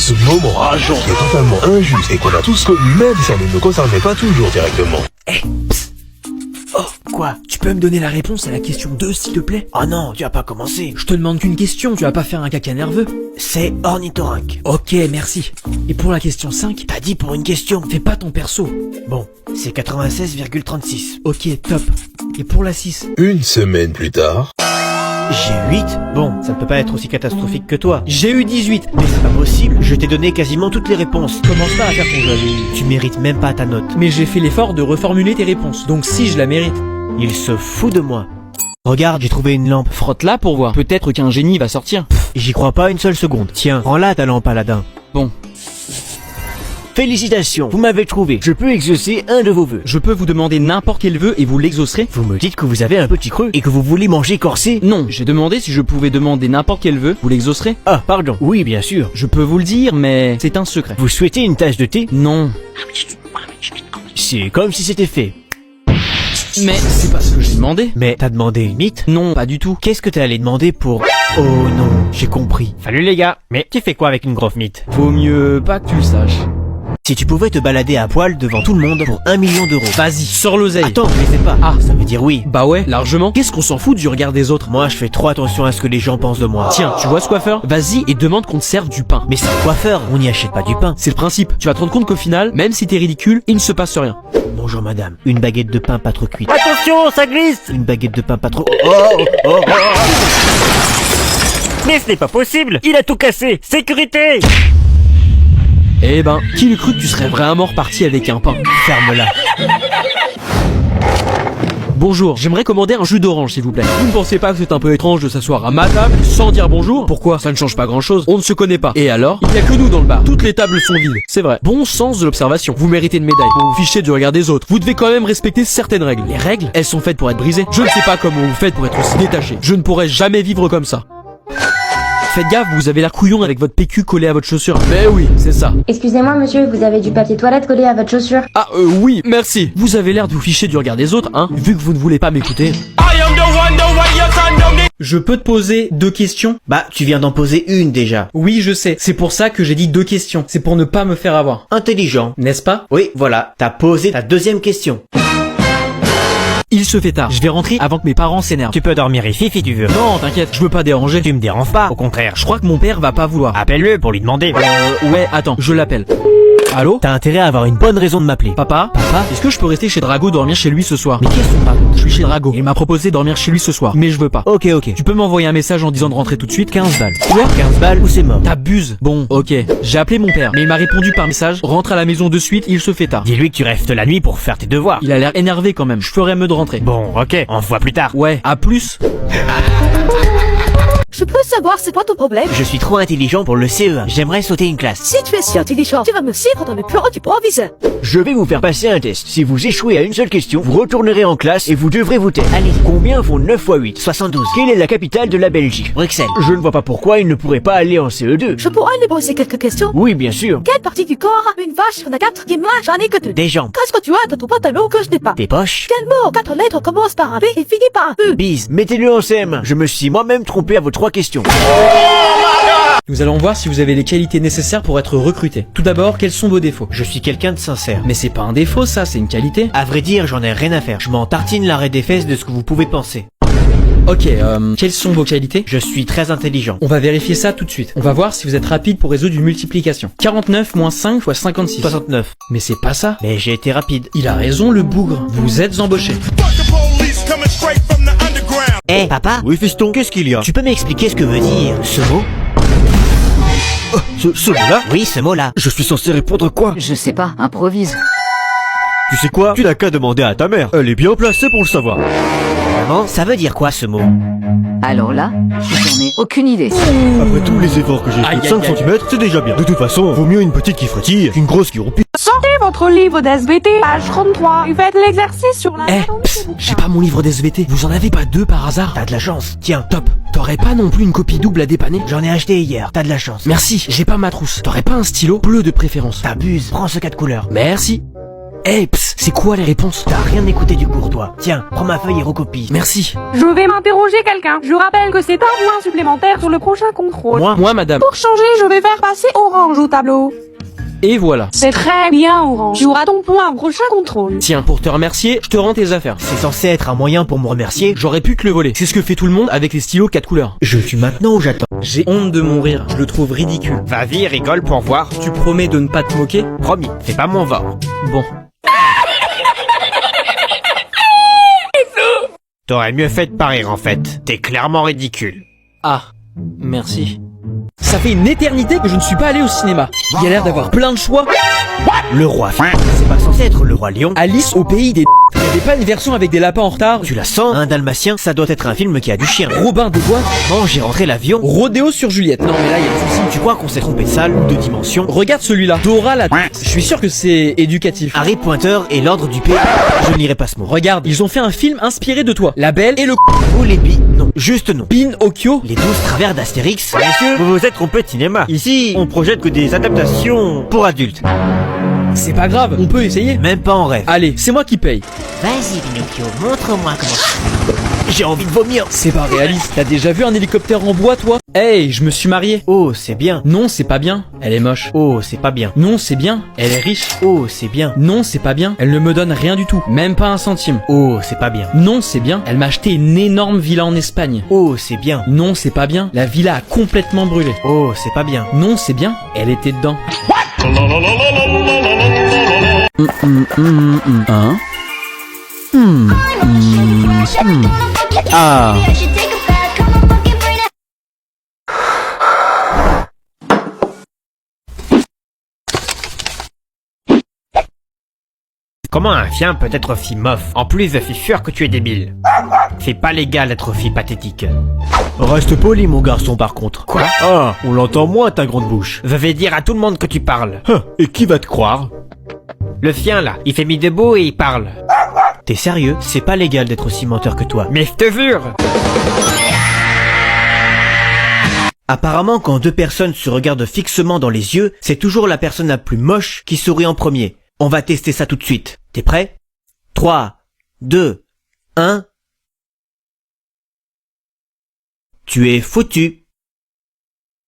Ce moment rageant qui est totalement injuste et qu'on a tous connu même si ça ne nous concernait pas toujours directement. Oh, quoi? Tu peux me donner la réponse à la question 2 s'il te plaît? Oh non, tu vas pas commencer. Je te demande qu'une question, tu vas pas faire un caca nerveux. C'est ornithorynque. Ok, merci. Et pour la question 5? T'as dit pour une question. Fais pas ton perso. Bon, c'est 96,36. Ok, top. Et pour la 6? Une semaine plus tard... J'ai 8? Bon, ça ne peut pas être aussi catastrophique que toi. J'ai eu 18. Mais c'est pas possible, je t'ai donné quasiment toutes les réponses. Commence pas à faire ton jaloux. Tu mérites même pas ta note. Mais j'ai fait l'effort de reformuler tes réponses. Donc si je la mérite. Il se fout de moi. Regarde, j'ai trouvé une lampe. Frotte-la pour voir. Peut-être qu'un génie va sortir. J'y crois pas une seule seconde. Tiens, prends-la ta lampe, Aladdin. Bon. Félicitations, vous m'avez trouvé. Je peux exaucer un de vos vœux. Je peux vous demander n'importe quel vœu et vous l'exaucerez? Vous me dites que vous avez un petit creux et que vous voulez manger corsé? Non, j'ai demandé si je pouvais demander n'importe quel vœu, vous l'exaucerez? Ah, pardon. Oui, bien sûr. Je peux vous le dire, mais c'est un secret. Vous souhaitez une tasse de thé? Non. C'est comme si c'était fait. Mais c'est pas ce que j'ai demandé. Mais t'as demandé une mythe? Non, pas du tout. Qu'est-ce que t'es allé demander pour... Oh non, j'ai compris. Salut les gars. Mais tu fais quoi avec une grosse mythe? Vaut mieux pas que tu le saches. Si tu pouvais te balader à poil devant tout le monde pour 1 million d'euros. Vas-y, sors l'oseille. Attends, je les fais pas. Ah, ça veut dire oui. Bah ouais, largement. Qu'est-ce qu'on s'en fout du regard des autres? Moi, je fais trop attention à ce que les gens pensent de moi. Tiens, tu vois ce coiffeur? Vas-y et demande qu'on te serve du pain. Mais c'est un coiffeur, on n'y achète pas du pain. C'est le principe. Tu vas te rendre compte qu'au final, même si t'es ridicule, il ne se passe rien. Bonjour madame, une baguette de pain pas trop cuite. Attention, ça glisse! Une baguette de pain pas trop... Mais ce n'est pas possible! Il a tout cassé! Sécurité! Eh ben, qui l'eût cru que tu serais vraiment reparti avec un pain? Ferme-la. Bonjour, j'aimerais commander un jus d'orange s'il vous plaît. Vous ne pensez pas que c'est un peu étrange de s'asseoir à ma table sans dire bonjour? Pourquoi? Ça ne change pas grand chose. On ne se connaît pas. Et alors? Il n'y a que nous dans le bar. Toutes les tables sont vides. C'est vrai. Bon sens de l'observation. Vous méritez une médaille. Vous vous fichez du regard des autres. Vous devez quand même respecter certaines règles. Les règles, elles sont faites pour être brisées. Je ne sais pas comment vous faites pour être aussi détaché. Je ne pourrais jamais vivre comme ça. Faites gaffe, vous avez l'air couillon avec votre PQ collé à votre chaussure. Mais oui, c'est ça. Excusez-moi monsieur, vous avez du papier toilette collé à votre chaussure? Ah oui, merci. Vous avez l'air de vous ficher du regard des autres, hein, vu que vous ne voulez pas m'écouter. Je peux te poser 2 questions? Bah, tu viens d'en poser une déjà. Oui, je sais. C'est pour ça que j'ai dit 2 questions. C'est pour ne pas me faire avoir. Intelligent. N'est-ce pas? Oui, voilà, t'as posé ta 2e question. Il se fait tard. Je vais rentrer avant que mes parents s'énervent. Tu peux dormir ici si tu veux. Non, t'inquiète, je veux pas déranger. Tu me déranges pas, au contraire. Je crois que mon père va pas vouloir. Appelle-le pour lui demander. Ouais, attends, je l'appelle. Allô? T'as intérêt à avoir une bonne raison de m'appeler. Papa? Papa? Est-ce que je peux rester chez Drago dormir chez lui ce soir? Mais qu'est-ce que tu me racontes? Je suis chez Drago. Il m'a proposé dormir chez lui ce soir. Mais je veux pas. Ok. Tu peux m'envoyer un message en disant de rentrer tout de suite? 15 balles. Quoi? 15 balles ou c'est mort? T'abuses. Bon, ok. J'ai appelé mon père, mais il m'a répondu par message. Rentre à la maison de suite, il se fait tard. Dis-lui que tu restes la nuit pour faire tes devoirs. Il a l'air énervé quand même. Je ferais mieux de rentrer. Bon, ok, on se voit plus tard. Ouais, à plus. Je peux savoir c'est quoi ton problème? Je suis trop intelligent pour le CE1. J'aimerais sauter une classe. Si tu es si intelligent, tu vas me suivre dans le bureau du proviseur. Je vais vous faire passer un test. Si vous échouez à une seule question, vous retournerez en classe et vous devrez vous taire. Allez, combien font 9 x 8? 72. Quelle est la capitale de la Belgique? Bruxelles. Je ne vois pas pourquoi il ne pourrait pas aller en CE2. Je pourrais lui poser quelques questions. Oui, bien sûr. Quelle partie du corps a une vache? J'en ai 4 et moi j'en ai que 2. Des jambes. Qu'est-ce que tu as dans ton pantalon que je n'ai pas? Des poches. Quel mot 4 lettres commence par un B et finit par un E? Bise. Mettez-le en CM1. Je me suis moi-même trompé à vos 3 questions. Nous allons voir si vous avez les qualités nécessaires pour être recruté. Tout d'abord, quels sont vos défauts? Je suis quelqu'un de sincère. Mais c'est pas un défaut ça, c'est une qualité. À vrai dire, j'en ai rien à faire. Je m'en tartine l'arrêt des fesses de ce que vous pouvez penser. Ok, quelles sont vos qualités? Je suis très intelligent. On va vérifier ça tout de suite. On va voir si vous êtes rapide pour résoudre une multiplication. 49 moins 5 fois 56. 69. Mais c'est pas ça. Mais j'ai été rapide. Il a raison le bougre. Vous êtes embauché. Eh, papa? Oui, fiston, qu'est-ce qu'il y a? Tu peux m'expliquer ce que veut dire ce mot? Ce mot-là? Oui, ce mot-là. Je suis censé répondre quoi? Je sais pas, improvise. Tu sais quoi? Tu n'as qu'à demander à ta mère. Elle est bien placée pour le savoir. Maman, ça veut dire quoi ce mot? Alors là, j'en ai aucune idée. Après tous les efforts que j'ai Aïe, fait, 5 aïe, aïe. cm, c'est déjà bien. De toute façon, vaut mieux une petite qui frétille qu'une grosse qui roupille. Sortez votre livre d'SVT, page 33, et faites l'exercice sur la... J'ai pas mon livre d'SVT. Vous en avez pas 2 par hasard? T'as de la chance. Tiens, Top. T'aurais pas non plus une copie double à dépanner? j'en ai acheté hier. T'as de la chance. Merci, j'ai pas ma trousse. T'aurais pas un stylo bleu de préférence? T'abuses. Prends ce 4 couleurs. Merci. Eh, psst, c'est quoi les réponses? T'as rien écouté du cours, toi. Tiens, prends ma feuille et recopie. Merci. Je vais m'interroger quelqu'un. Je rappelle que c'est un point supplémentaire sur le prochain contrôle. Moi, madame. Pour changer, je vais faire passer orange au tableau. Et voilà. C'est très bien, orange. Tu auras ton point au prochain contrôle. Tiens, pour te remercier, je te rends tes affaires. C'est censé être un moyen pour me remercier. J'aurais pu te le voler. C'est ce que fait tout le monde avec les stylos 4 couleurs. Je suis maintenant ou j'attends? J'ai honte de mon rire. Je le trouve ridicule. Vas-y, rigole pour voir. Tu promets de ne pas te moquer? Promis, fais pas mon vore. Bon. T'aurais mieux fait de pas rire en fait. T'es clairement ridicule. Ah, merci. Ça fait une éternité que je ne suis pas allé au cinéma. Il y a l'air d'avoir plein de choix. Le roi. C'est pas censé être le roi lion. Alice au pays des... Il n'y avait pas une version avec des lapins en retard? Tu la sens? Un dalmatien, ça doit être un film qui a du chien. Robin des Bois? Bon, j'ai rentré l'avion. Rodéo sur Juliette. Non mais là il y a un souci. Tu crois qu'on s'est trompé de salle ou de dimension? Regarde celui-là. Dora la... Je suis sûr que c'est éducatif. Harry Pointeur et l'ordre du P. Je ne lirai pas ce mot. Regarde, ils ont fait un film inspiré de toi. La Belle et le... Ou les non, juste non. Pinocchio? Les 12 travers d'Astérix. Messieurs, vous vous êtes trompés de cinéma. Ici, on projette que des adaptations pour adultes. C'est pas grave, on peut essayer. Même pas en rêve. Allez, c'est moi qui paye. Vas-y Pinocchio, montre-moi comment. J'ai envie de vomir. C'est pas réaliste. T'as déjà vu un hélicoptère en bois, toi? Hey, je me suis marié. Oh, c'est bien. Non, c'est pas bien. Elle est moche. Oh, c'est pas bien. Non, c'est bien. Elle est riche. Oh, c'est bien. Non, c'est pas bien. Elle ne me donne rien du tout. Même pas un centime. Oh, c'est pas bien. Non, c'est bien. Elle m'a acheté une énorme villa en Espagne. Oh, c'est bien. Non, c'est pas bien. La villa a complètement brûlé. Oh, c'est pas bien. Non, c'est bien. Elle était dedans. Ah. Comment un chien peut être aussi mof? En plus, je suis sûr que tu es débile. C'est pas légal d'être aussi pathétique. Reste poli mon garçon par contre. Quoi? Ah, on l'entend moins ta grande bouche. Je vais dire à tout le monde que tu parles. Et qui va te croire? Le chien là, il fait mis debout et il parle. T'es sérieux? C'est pas légal d'être aussi menteur que toi. Mais je te jure! Apparemment, quand deux personnes se regardent fixement dans les yeux, c'est toujours la personne la plus moche qui sourit en premier. On va tester ça tout de suite. T'es prêt? 3, 2, 1... Tu es foutu.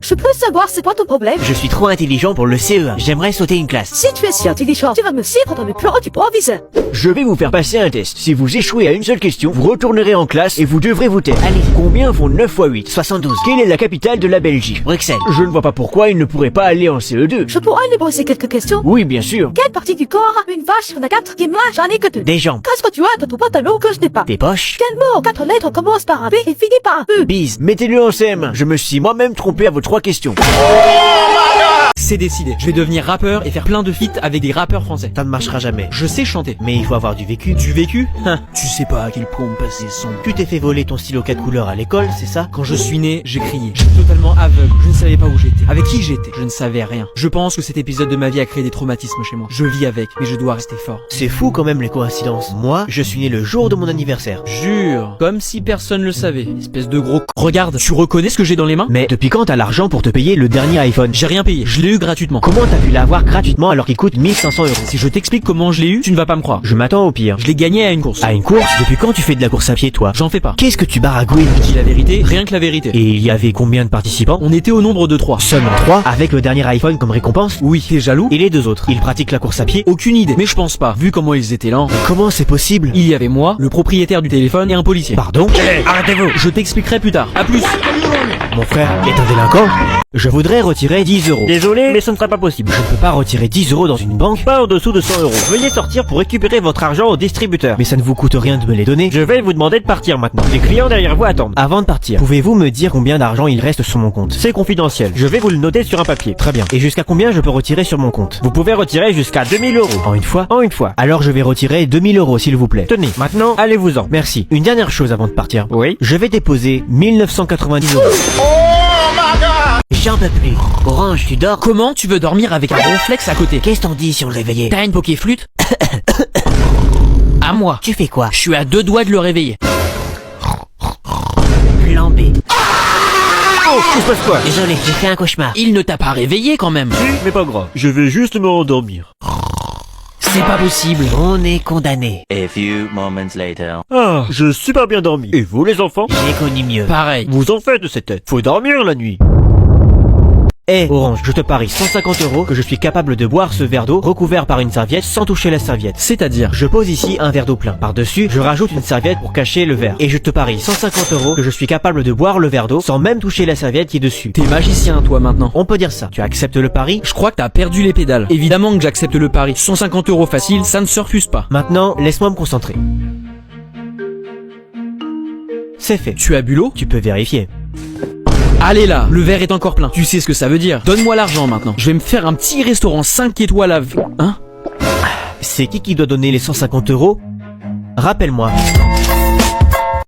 Je peux savoir c'est quoi ton problème? Je suis trop intelligent pour le CE1. J'aimerais sauter une classe. Si tu es si intelligent, tu vas me suivre dans mes plans du proviseur. Je vais vous faire passer un test. Si vous échouez à une seule question, vous retournerez en classe et vous devrez vous taire. Allez, combien font 9 x 8? 72. Quelle est la capitale de la Belgique? Bruxelles. Je ne vois pas pourquoi il ne pourrait pas aller en CE2. Je pourrais lui poser quelques questions. Oui, bien sûr. Quelle partie du corps a une vache? On a 4 et moi j'en ai que 2. Des jambes. Qu'est-ce que tu as dans ton pantalon que je n'ai pas? Des poches. Quel mot en 4 lettres commence par un B et finit par un E? Bise. Mettez-le en CM1. Je me suis moi-même trompé à vos 3 questions. C'est décidé. Je vais devenir rappeur et faire plein de feats avec des rappeurs français. Ça ne marchera jamais. Je sais chanter. Mais il faut avoir du vécu. Du vécu? Tu sais pas à quel point on me passait son... Tu t'es fait voler ton stylo 4 couleurs à l'école, c'est ça? Quand je suis né, j'ai crié. J'étais totalement aveugle. Je ne savais pas où j'étais. Avec qui j'étais. Je ne savais rien. Je pense que cet épisode de ma vie a créé des traumatismes chez moi. Je vis avec, mais je dois rester fort. C'est fou quand même les coïncidences. Moi, je suis né le jour de mon anniversaire. Jure. Comme si personne le savait. Espèce de gros... Regarde, tu reconnais ce que j'ai dans les mains? Mais depuis quand t'as l'argent pour te payer le dernier iPhone? J'ai rien payé. Je l'ai eu gratuitement. Comment t'as pu l'avoir gratuitement alors qu'il coûte 1500 €? Si je t'explique comment je l'ai eu, tu ne vas pas me croire. Je m'attends au pire. Je l'ai gagné à une course. À une course? Depuis quand tu fais de la course à pied, toi? J'en fais pas. Qu'est-ce que tu baragouines? Je dis la vérité, rien que la vérité. Et il y avait combien de participants? On était au nombre de 3. Seulement 3? Avec le dernier iPhone comme récompense? Oui. T'es jaloux? Et les deux autres? Ils pratiquent la course à pied? Aucune idée. Mais je pense pas. Vu comment ils étaient lents. Comment c'est possible? Il y avait moi, le propriétaire du téléphone et un policier. Pardon? Arrêtez-vous! Je t'expliquerai plus tard. À plus. Mon frère est un délinquant? Je voudrais retirer 10 €. Désolé, mais ce ne sera pas possible. Je ne peux pas retirer 10 € dans une banque? Pas au-dessous de 100 €. Veuillez sortir pour récupérer votre argent au distributeur. Mais ça ne vous coûte rien de me les donner? Je vais vous demander de partir maintenant. Les clients derrière vous attendent. Avant de partir, pouvez-vous me dire combien d'argent il reste sur mon compte? C'est confidentiel. Je vais vous le noter sur un papier. Très bien. Et jusqu'à combien je peux retirer sur mon compte? Vous pouvez retirer jusqu'à 2000 €. En une fois? En une fois. Alors je vais retirer 2000 € s'il vous plaît. Tenez, maintenant, allez-vous-en. Merci. Une dernière chose avant de partir. Oui. Je vais déposer 1990 €. J'en peux plus. Orange, tu dors? Comment tu veux dormir avec un ronflex à côté? Qu'est-ce qu'on dit si on le réveillait? T'as une pokéflûte? À moi. Tu fais quoi? Je suis à 2 doigts de le réveiller. Plan B. Oh, il se passe quoi? Désolé, j'ai fait un cauchemar. Il ne t'a pas réveillé quand même. Si, mais pas grave. Je vais juste me rendormir. C'est pas possible. On est condamné. A few moments later. Ah, j'ai super bien dormi. Et vous les enfants? J'ai connu mieux. Pareil. Vous en faites de cette tête. Faut dormir la nuit. Eh, Orange, je te parie 150 € que je suis capable de boire ce verre d'eau recouvert par une serviette sans toucher la serviette. C'est-à-dire, Je pose ici un verre d'eau plein. Par-dessus, je rajoute une serviette pour cacher le verre. Et je te parie 150 € que je suis capable de boire le verre d'eau sans même toucher la serviette qui est dessus. t'es magicien toi maintenant. On peut dire ça. Tu acceptes le pari? Je crois que t'as perdu les pédales. Évidemment que j'accepte le pari. 150 € facile, ça ne se refuse pas. Maintenant, laisse-moi me concentrer. C'est fait. Tu as bu l'eau? Tu peux vérifier. Allez là, le verre est encore plein. Tu sais ce que ça veut dire. Donne-moi l'argent maintenant. Je vais me faire un petit restaurant 5 étoiles à... Hein? C'est qui doit donner les 150 €? Rappelle-moi.